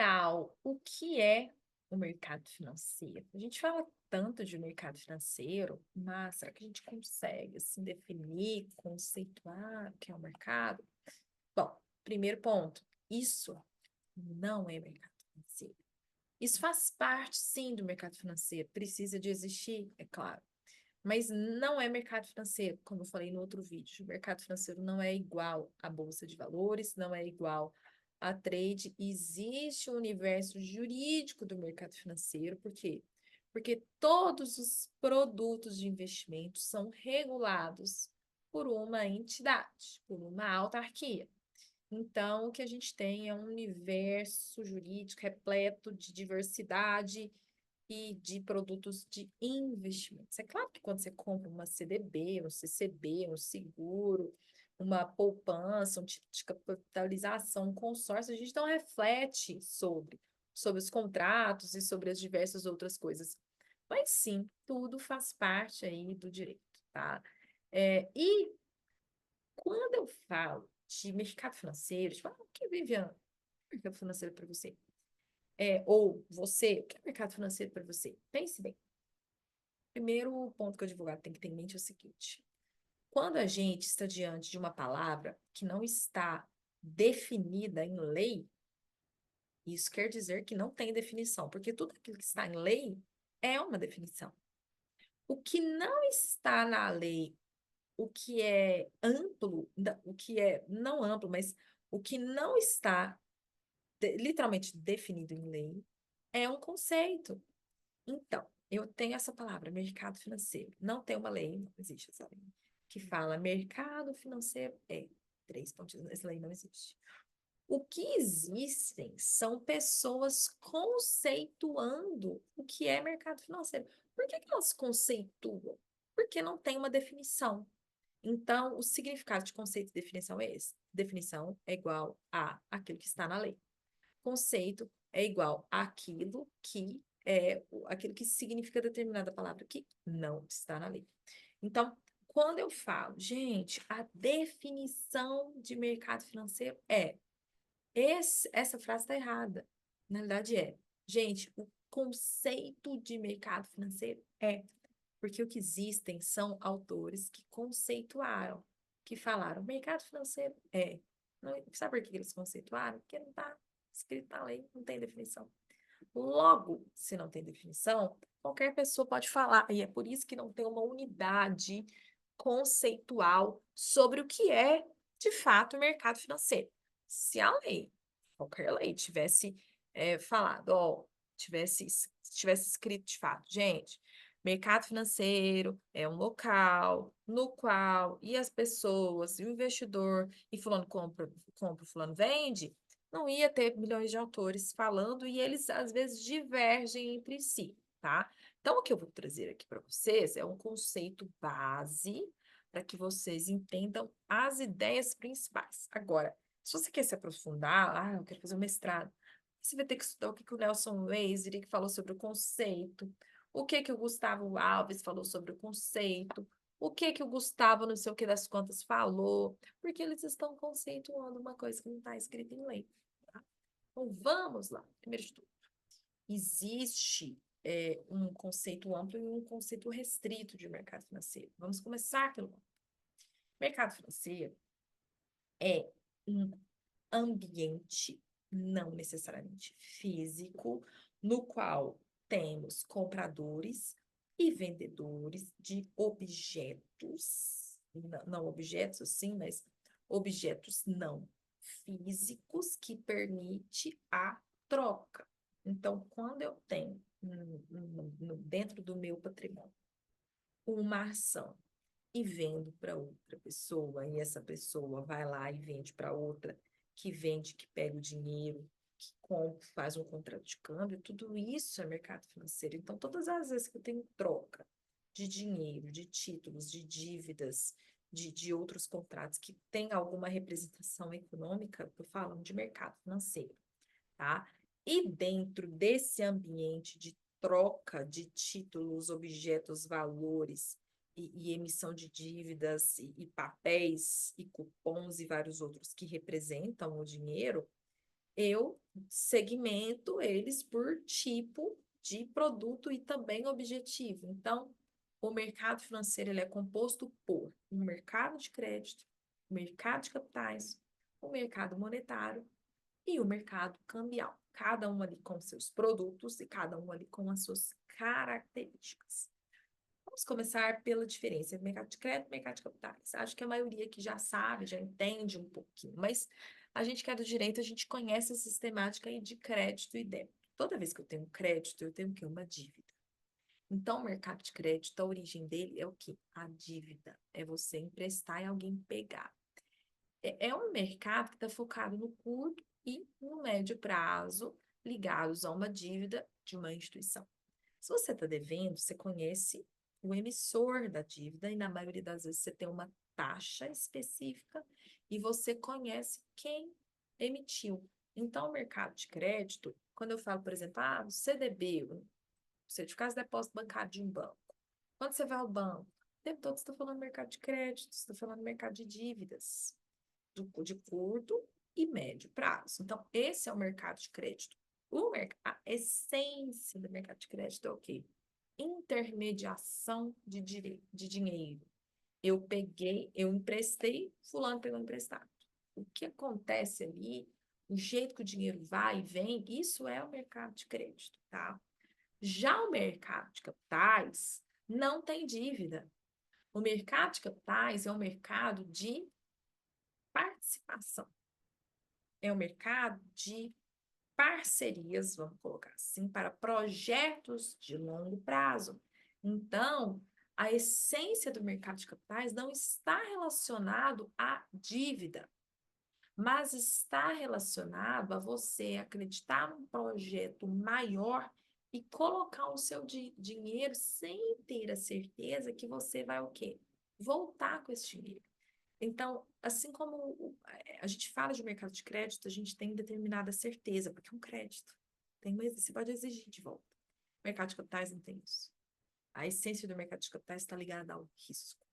Tal, o que é o mercado financeiro? A gente fala tanto de mercado financeiro, mas será que a gente consegue assim, definir, conceituar o que é o mercado? Bom, primeiro ponto, isso não é mercado financeiro. Isso faz parte, sim, do mercado financeiro, precisa de existir, é claro, mas não é mercado financeiro, como eu falei no outro vídeo. O mercado financeiro não é igual à bolsa de valores, não é igual a trade. Existe o universo jurídico do mercado financeiro, por quê? Porque todos os produtos de investimento são regulados por uma entidade, por uma autarquia. Então, o que a gente tem é um universo jurídico repleto de diversidade e de produtos de investimentos. É claro que quando você compra uma CDB, um CCB, um seguro, uma poupança, um tipo de capitalização, um consórcio, a gente não reflete sobre os contratos e sobre as diversas outras coisas. Mas sim, tudo faz parte aí do direito, tá? E quando eu falo de mercado financeiro, tipo, o que vive mercado financeiro para você? Ou você, o que é mercado financeiro para você? Pense bem. Primeiro ponto que o advogado tem que ter em mente é o seguinte: quando a gente está diante de uma palavra que não está definida em lei, isso quer dizer que não tem definição, porque tudo aquilo que está em lei é uma definição. O que não está na lei, o que é amplo, o que é não amplo, mas o que não está literalmente definido em lei, é um conceito. Então, eu tenho essa palavra, mercado financeiro. Não tem uma lei, não existe essa lei, que fala mercado financeiro é. Três pontinhos, essa lei não existe. O que existem são pessoas conceituando o que é mercado financeiro. Por que que elas conceituam? Porque não tem uma definição. Então, o significado de conceito e definição é esse. Definição é igual a aquilo que está na lei. Conceito é igual àquilo que aquilo que significa determinada palavra que não está na lei. Então, quando eu falo, gente, a definição de mercado financeiro essa frase está errada. Na verdade gente, o conceito de mercado financeiro porque o que existem são autores que conceituaram, que falaram, mercado financeiro é. Não, sabe por que eles conceituaram? Porque não está escrito na lei, não tem definição. Logo, se não tem definição, qualquer pessoa pode falar, e é por isso que não tem uma unidade conceitual sobre o que é, de fato, o mercado financeiro. Se a lei, qualquer lei, tivesse falado, ó, tivesse escrito de fato, gente, mercado financeiro é um local no qual e as pessoas, e o investidor, e fulano compra, fulano vende, não ia ter milhões de autores falando e eles às vezes divergem entre si, tá? Então, o que eu vou trazer aqui para vocês é um conceito base para que vocês entendam as ideias principais. Agora, se você quer se aprofundar, eu quero fazer um mestrado, você vai ter que estudar o que que o Nelson Weisig falou sobre o conceito, o que que o Gustavo Alves falou sobre o conceito, o que que o Gustavo não sei o que das contas falou, porque eles estão conceituando uma coisa que não está escrita em lei. Tá? Então, vamos lá. Primeiro de tudo, existe um conceito amplo e um conceito restrito de mercado financeiro. Vamos começar pelo mercado financeiro. É um ambiente, não necessariamente físico, no qual temos compradores e vendedores de objetos, não objetos assim, mas objetos não físicos que permite a troca. Então, quando eu tenho dentro do meu patrimônio uma ação e vendo para outra pessoa, e essa pessoa vai lá e vende para outra, que vende, que pega o dinheiro, que compra, faz um contrato de câmbio, tudo isso é mercado financeiro. Então, todas as vezes que eu tenho troca de dinheiro, de títulos, de dívidas, de outros contratos que tem alguma representação econômica, eu falo de mercado financeiro, tá? E dentro desse ambiente de troca de títulos, objetos, valores e emissão de dívidas e papéis e cupons e vários outros que representam o dinheiro, eu segmento eles por tipo de produto e também objetivo. Então, o mercado financeiro ele é composto por um mercado de crédito, um mercado de capitais, o mercado monetário e o mercado cambial. Cada um ali com seus produtos e cada um ali com as suas características. Vamos começar pela diferença entre mercado de crédito e mercado de capitais. Acho que a maioria aqui já sabe, já entende um pouquinho, mas a gente que é do direito, a gente conhece a sistemática aí de crédito e débito. Toda vez que eu tenho crédito, eu tenho o quê? Uma dívida. Então, o mercado de crédito, a origem dele é o quê? A dívida. É você emprestar e alguém pegar. É um mercado que está focado no curto e no médio prazo, ligados a uma dívida de uma instituição. Se você está devendo, você conhece o emissor da dívida e na maioria das vezes você tem uma taxa específica e você conhece quem emitiu. Então, o mercado de crédito, quando eu falo, por exemplo, o CDB, o Certificado de Depósito Bancário de um banco. Quando você vai ao banco, o tempo todo você está falando mercado de crédito, você está falando mercado de dívidas, de curto e médio prazo. Então, esse é o mercado de crédito. A essência do mercado de crédito é o quê? Intermediação de dinheiro. Eu emprestei, fulano pegou emprestado. O que acontece ali, o jeito que o dinheiro vai e vem, isso é o mercado de crédito, tá? Já o mercado de capitais não tem dívida. O mercado de capitais é um mercado de participação. É um mercado de parcerias, vamos colocar assim, para projetos de longo prazo. Então, a essência do mercado de capitais não está relacionado à dívida, mas está relacionado a você acreditar num projeto maior e colocar o seu dinheiro sem ter a certeza que você vai o quê? Voltar com esse dinheiro. Então, assim como a gente fala de mercado de crédito, a gente tem determinada certeza, porque é um crédito. Você pode exigir de volta. O mercado de capitais não tem isso. A essência do mercado de capitais está ligada ao risco.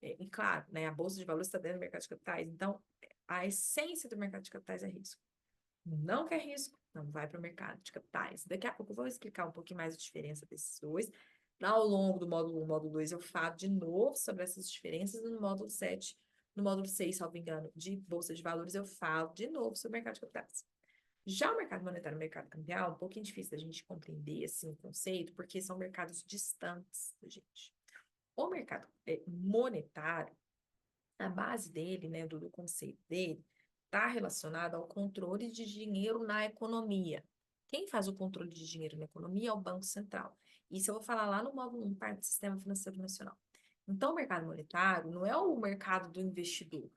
E claro, né, a bolsa de valores está dentro do mercado de capitais, então a essência do mercado de capitais é risco. Não quer risco, não vai para o mercado de capitais. Daqui a pouco eu vou explicar um pouquinho mais a diferença desses dois. Ao longo do módulo 1, módulo 2, eu falo de novo sobre essas diferenças. No módulo 7, no módulo 6, salvo engano, de Bolsa de Valores, eu falo de novo sobre o mercado de capitais. Já o mercado monetário e o mercado cambial, é um pouquinho difícil da gente compreender assim, o conceito, porque são mercados distantes da gente. O mercado monetário, a base dele, né, do conceito dele, está relacionado ao controle de dinheiro na economia. Quem faz o controle de dinheiro na economia é o Banco Central. Isso eu vou falar lá no módulo 1, parte do Sistema Financeiro Nacional. Então, o mercado monetário não é o mercado do investidor,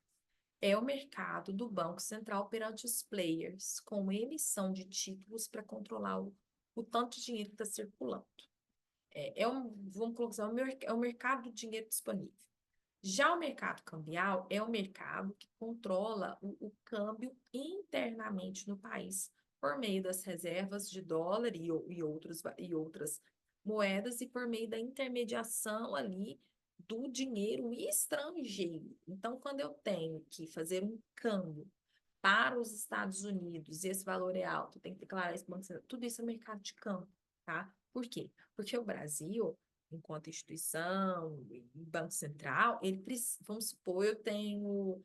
é o mercado do Banco Central perante os players, com emissão de títulos para controlar o tanto de dinheiro que está circulando. Vamos colocar, é o mercado do dinheiro disponível. Já o mercado cambial é o mercado que controla o câmbio internamente no país, por meio das reservas de dólar e outras moedas, e por meio da intermediação ali do dinheiro estrangeiro. Então, quando eu tenho que fazer um câmbio para os Estados Unidos e esse valor é alto, eu tenho que declarar isso, tudo isso é mercado de câmbio, tá? Por quê? Porque o Brasil, enquanto instituição, Banco Central, vamos supor, eu tenho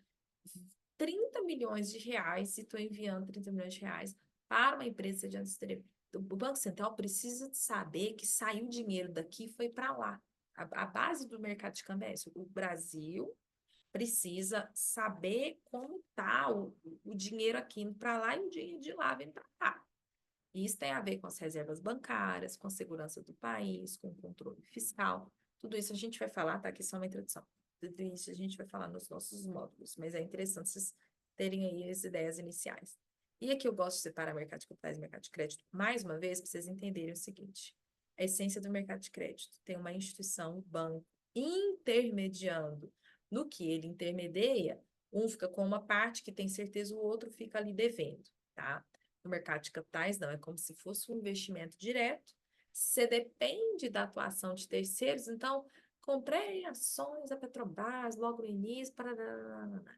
30 milhões de reais e estou enviando 30 milhões de reais para uma empresa de exterior. O Banco Central precisa de saber que saiu dinheiro daqui e foi para lá. A base do mercado de câmbio é isso. O Brasil precisa saber como está o dinheiro aqui indo para lá e o dinheiro de lá vindo para cá. E isso tem a ver com as reservas bancárias, com a segurança do país, com o controle fiscal. Tudo isso a gente vai falar, tá? Aqui só uma introdução. Tudo isso a gente vai falar nos nossos módulos, mas é interessante vocês terem aí as ideias iniciais. E aqui eu gosto de separar mercado de capitais e mercado de crédito, mais uma vez, para vocês entenderem o seguinte. A essência do mercado de crédito tem uma instituição, um banco, intermediando. No que ele intermedia, um fica com uma parte que tem certeza, o outro fica ali devendo, tá? No mercado de capitais, não, é como se fosse um investimento direto. Você depende da atuação de terceiros, então, comprei ações da Petrobras logo no início.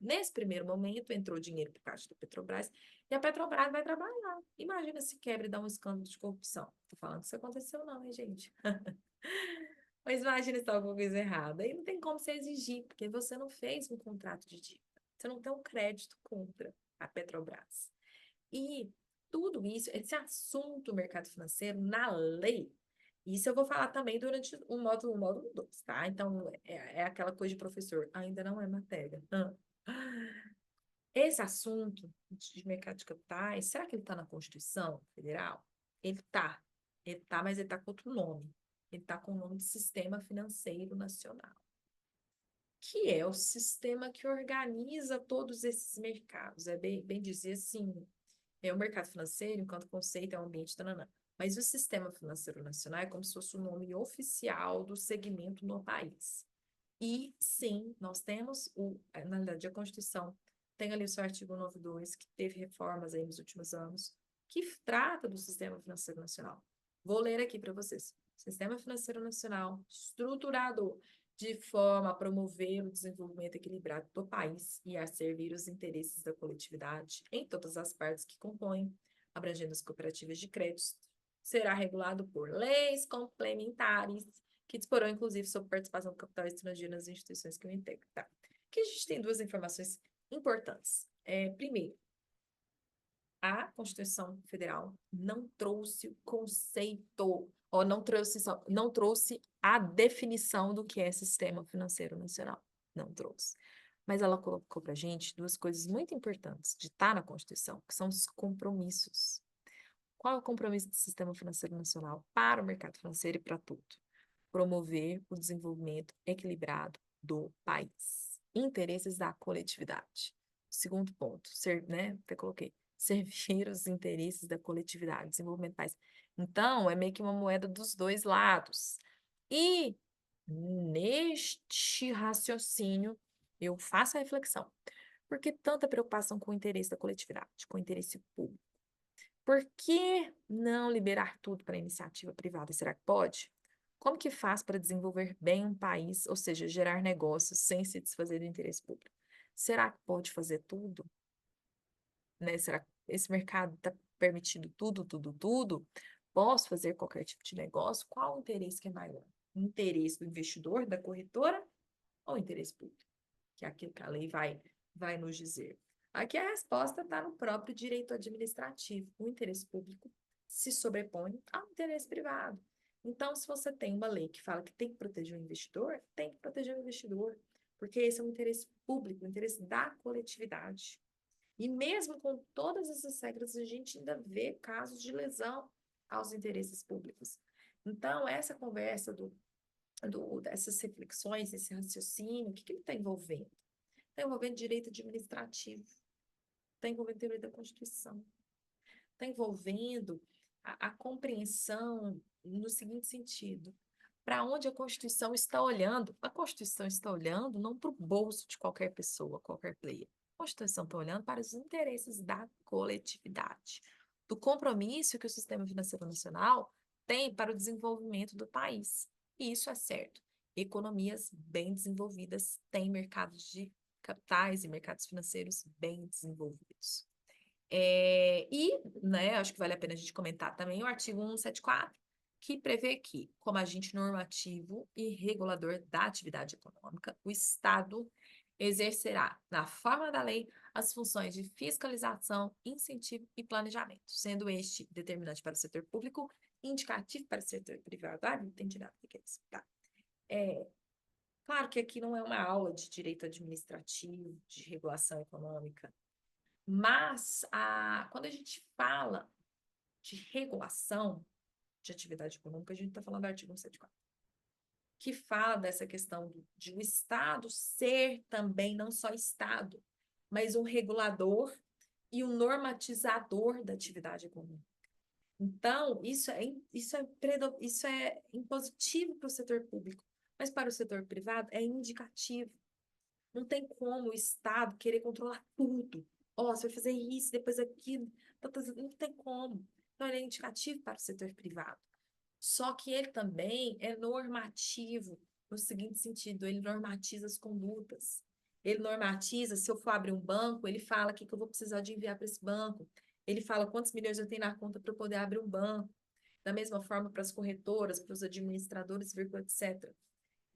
Nesse primeiro momento, entrou dinheiro para o caixa da Petrobras e a Petrobras vai trabalhar. Imagina se quebra e dá um escândalo de corrupção. Tô falando que isso aconteceu, não, hein, gente? Mas imagina se está alguma coisa errada. Aí não tem como você exigir, porque você não fez um contrato de dívida. Você não tem um crédito contra a Petrobras. E tudo isso, esse assunto mercado financeiro na lei, isso eu vou falar também durante o módulo 2, tá? Então, é aquela coisa de professor, ainda não é matéria. Esse assunto de mercado de capitais, será que ele está na Constituição Federal? Ele está. Ele está, mas ele está com outro nome. Ele está com o nome de Sistema Financeiro Nacional, que é o sistema que organiza todos esses mercados. É bem dizer assim, o mercado financeiro, enquanto conceito, é um ambiente, tananã. Mas o Sistema Financeiro Nacional é como se fosse o nome oficial do segmento no país. E, sim, nós temos, na verdade, a Constituição tem ali o seu artigo 92, que teve reformas aí nos últimos anos, que trata do Sistema Financeiro Nacional. Vou ler aqui para vocês. Sistema Financeiro Nacional, estruturado de forma a promover o desenvolvimento equilibrado do país e a servir os interesses da coletividade em todas as partes que compõem, abrangendo as cooperativas de créditos, será regulado por leis complementares que disporão, inclusive, sobre participação do capital estrangeiro nas instituições que o integram. Tá? Aqui a gente tem duas informações importantes. Primeiro, a Constituição Federal não trouxe o conceito, ou não trouxe a definição do que é sistema financeiro nacional. Não trouxe. Mas ela colocou para a gente duas coisas muito importantes de estar na Constituição, que são os compromissos. Qual é o compromisso do sistema financeiro nacional para o mercado financeiro e para tudo? Promover o desenvolvimento equilibrado do país. Interesses da coletividade. Segundo ponto, até coloquei, servir os interesses da coletividade, desenvolvimento do país. Então, é meio que uma moeda dos dois lados. E neste raciocínio, eu faço a reflexão. Por que tanta preocupação com o interesse da coletividade, com o interesse público? Por que não liberar tudo para a iniciativa privada? Será que pode? Como que faz para desenvolver bem um país, ou seja, gerar negócios sem se desfazer do interesse público? Será que pode fazer tudo? Né? Será que esse mercado está permitindo tudo, tudo, tudo? Posso fazer qualquer tipo de negócio? Qual o interesse que é maior? O interesse do investidor, da corretora, ou o interesse público? Que é aquilo que a lei vai nos dizer. Aqui a resposta está no próprio direito administrativo. O interesse público se sobrepõe ao interesse privado. Então, se você tem uma lei que fala que tem que proteger o investidor, tem que proteger o investidor, porque esse é um interesse público, o interesse da coletividade. E mesmo com todas essas regras, a gente ainda vê casos de lesão aos interesses públicos. Então, essa conversa dessas reflexões, esse raciocínio, o que ele está envolvendo? Está envolvendo direito administrativo, está envolvendo teoria da Constituição, está envolvendo a compreensão no seguinte sentido: para onde a Constituição está olhando? A Constituição está olhando não para o bolso de qualquer pessoa, qualquer player. A Constituição está olhando para os interesses da coletividade, do compromisso que o Sistema Financeiro Nacional tem para o desenvolvimento do país. E isso é certo. Economias bem desenvolvidas têm mercados de capitais e mercados financeiros bem desenvolvidos. Acho que vale a pena a gente comentar também o artigo 174, que prevê que, como agente normativo e regulador da atividade econômica, o Estado exercerá, na forma da lei, as funções de fiscalização, incentivo e planejamento, sendo este determinante para o setor público e indicativo para o setor privado. Ah, não entendi nada o que é isso. Tá. Claro que aqui não é uma aula de direito administrativo, de regulação econômica, mas quando a gente fala de regulação de atividade econômica, a gente está falando do artigo 174, que fala dessa questão de o Estado ser também não só Estado, mas um regulador e um normatizador da atividade econômica. Então, isso é impositivo para o setor público, mas para o setor privado é indicativo. Não tem como o Estado querer controlar tudo. Você vai fazer isso, depois aquilo. Não tem como. Então, ele é indicativo para o setor privado. Só que ele também é normativo no seguinte sentido, ele normatiza as condutas. Ele normatiza, se eu for abrir um banco, ele fala o que eu vou precisar de enviar para esse banco. Ele fala quantos milhões eu tenho na conta para eu poder abrir um banco. Da mesma forma para as corretoras, para os administradores, etc.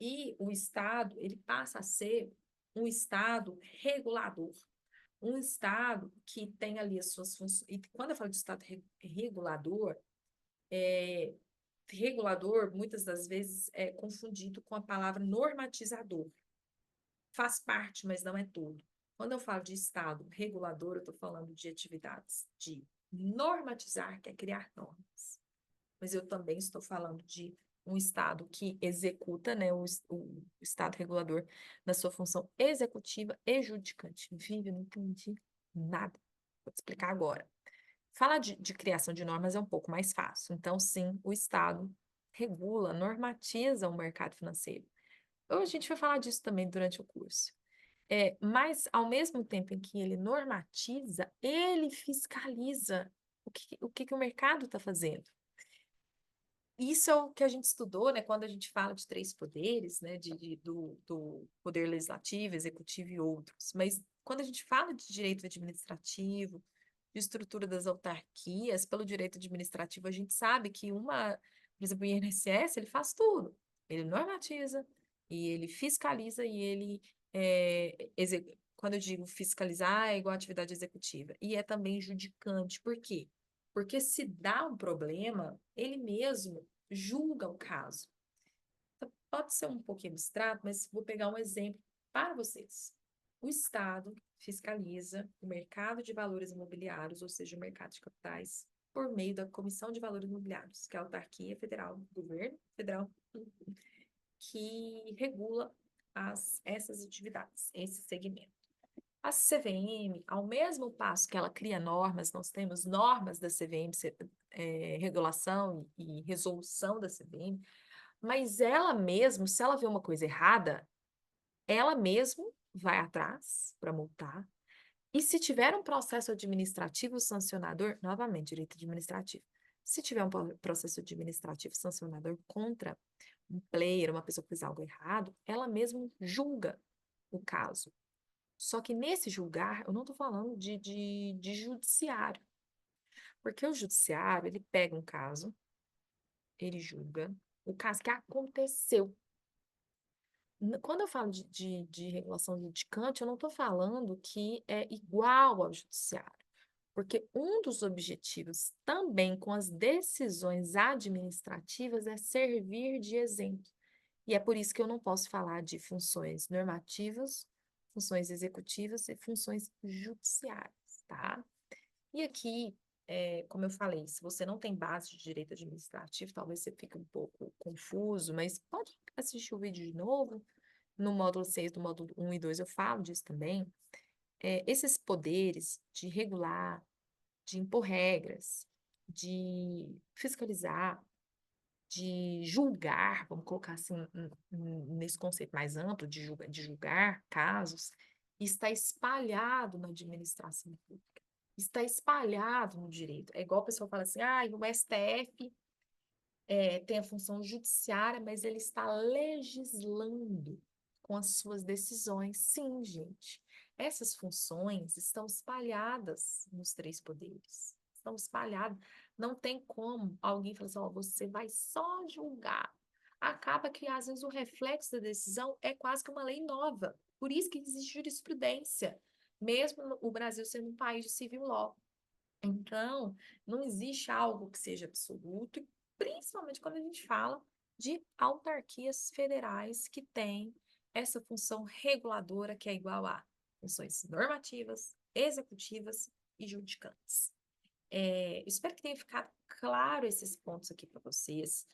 E o Estado, ele passa a ser um Estado regulador. Um Estado que tem ali as suas funções. E quando eu falo de Estado regulador, regulador muitas das vezes é confundido com a palavra normatizador. Faz parte, mas não é todo. Quando eu falo de Estado regulador, eu estou falando de atividades de normatizar, que é criar normas. Mas eu também estou falando de um Estado que executa, né, o Estado regulador na sua função executiva e judicante. Vive, eu não entendi nada. Vou te explicar agora. Falar de criação de normas é um pouco mais fácil. Então, sim, o Estado regula, normatiza o mercado financeiro. Hoje a gente vai falar disso também durante o curso. Mas, ao mesmo tempo em que ele normatiza, ele fiscaliza o que o mercado está fazendo. Isso é o que a gente estudou, né, quando a gente fala de três poderes, né, do poder legislativo, executivo e outros. Mas quando a gente fala de direito administrativo, de estrutura das autarquias, pelo direito administrativo, a gente sabe que por exemplo, o INSS, ele faz tudo. Ele normatiza, e ele fiscaliza, e ele, quando eu digo fiscalizar, é igual atividade executiva. E é também judicante. Por quê? Porque se dá um problema, ele mesmo julga o caso. Então, pode ser um pouquinho abstrato, mas vou pegar um exemplo para vocês. O Estado fiscaliza o mercado de valores imobiliários, ou seja, o mercado de capitais, por meio da Comissão de Valores Imobiliários, que é a autarquia federal, governo federal, que regula essas atividades, esse segmento. A CVM, ao mesmo passo que ela cria normas, nós temos normas da CVM, regulação e resolução da CVM, mas ela mesmo, se ela vê uma coisa errada, ela mesmo vai atrás para multar. E se tiver um processo administrativo sancionador, novamente, direito administrativo, se tiver um processo administrativo sancionador contra um player, uma pessoa que fez algo errado, ela mesmo julga o caso. Só que nesse julgar, eu não estou falando de judiciário, porque o judiciário, ele pega um caso, ele julga o caso que aconteceu. Quando eu falo de regulação judicante, eu não estou falando que é igual ao judiciário, porque um dos objetivos também com as decisões administrativas é servir de exemplo. E é por isso que eu não posso falar de funções normativas, funções executivas e funções judiciárias, tá? E aqui, como eu falei, se você não tem base de direito administrativo, talvez você fique um pouco confuso, mas pode assistir o vídeo de novo. No módulo 6, do módulo 1 e 2, eu falo disso também. Esses poderes de regular, de impor regras, de fiscalizar, de julgar, vamos colocar assim, nesse conceito mais amplo, de julgar casos, está espalhado na administração pública, está espalhado no direito. É igual a pessoa fala assim, o STF tem a função judiciária, mas ele está legislando com as suas decisões. Sim, gente. Essas funções estão espalhadas nos três poderes. Estão espalhadas. Não tem como alguém falar assim, você vai só julgar. Acaba que, às vezes, o reflexo da decisão é quase que uma lei nova. Por isso que existe jurisprudência, mesmo o Brasil sendo um país de civil law. Então, não existe algo que seja absoluto, principalmente quando a gente fala de autarquias federais que têm essa função reguladora que é igual a funções normativas, executivas e judicantes. Espero que tenha ficado claro esses pontos aqui para vocês.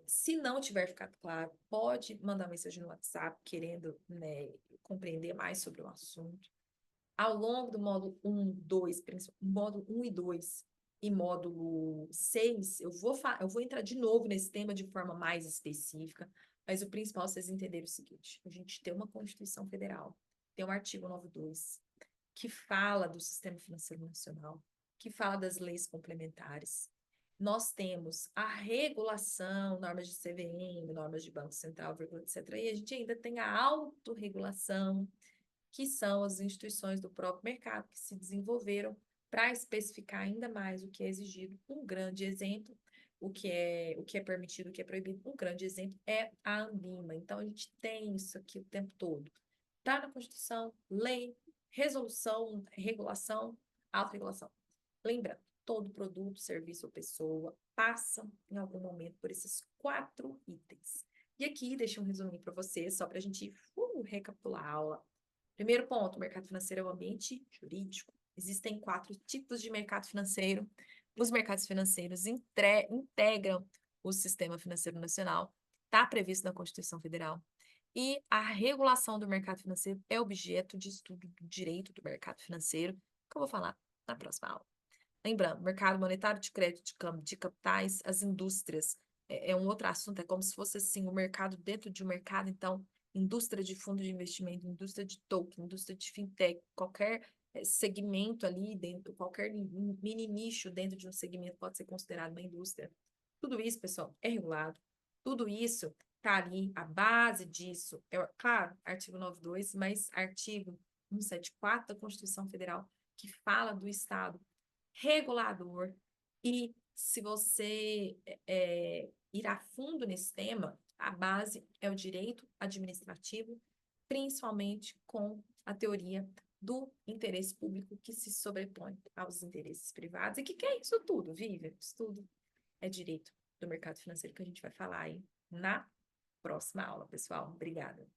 Se não tiver ficado claro, pode mandar mensagem no WhatsApp querendo, né, compreender mais sobre o assunto. Ao longo do módulo 1, 2, módulo 1 e 2 e módulo 6, eu vou entrar de novo nesse tema de forma mais específica, mas o principal é vocês entenderem o seguinte: a gente tem uma Constituição Federal, tem um artigo 92, que fala do Sistema Financeiro Nacional, que fala das leis complementares. nós temos a regulação, normas de CVM, normas de Banco Central, etc. E a gente ainda tem a autorregulação, que são as instituições do próprio mercado que se desenvolveram para especificar ainda mais o que é exigido. Um grande exemplo, o que é permitido, o que é proibido. Um grande exemplo é a Anbima. Então, a gente tem isso aqui o tempo todo. Está na Constituição, lei, resolução, regulação, autorregulação. Lembrando, todo produto, serviço ou pessoa passa em algum momento por esses 4 itens. E aqui, deixa eu resumir para você, só para a gente recapitular a aula. Primeiro ponto, o mercado financeiro é um ambiente jurídico. Existem 4 tipos de mercado financeiro. Os mercados financeiros integram o sistema financeiro nacional, está previsto na Constituição Federal. E a regulação do mercado financeiro é objeto de estudo do direito do mercado financeiro, que eu vou falar na próxima aula. Lembrando, mercado monetário de crédito, de câmbio, de capitais, as indústrias, é um outro assunto, é como se fosse assim, o mercado dentro de um mercado, então, indústria de fundo de investimento, indústria de token, indústria de fintech, qualquer segmento ali dentro, qualquer mini nicho dentro de um segmento pode ser considerado uma indústria. Tudo isso, pessoal, é regulado. Tudo isso está ali, a base disso é, claro, artigo 92, mas artigo 174 da Constituição Federal, que fala do Estado regulador. E se você ir a fundo nesse tema, a base é o direito administrativo, principalmente com a teoria do interesse público que se sobrepõe aos interesses privados. E que é isso tudo, Vivian? Isso tudo é direito do mercado financeiro que a gente vai falar aí na próxima aula, pessoal. Obrigada.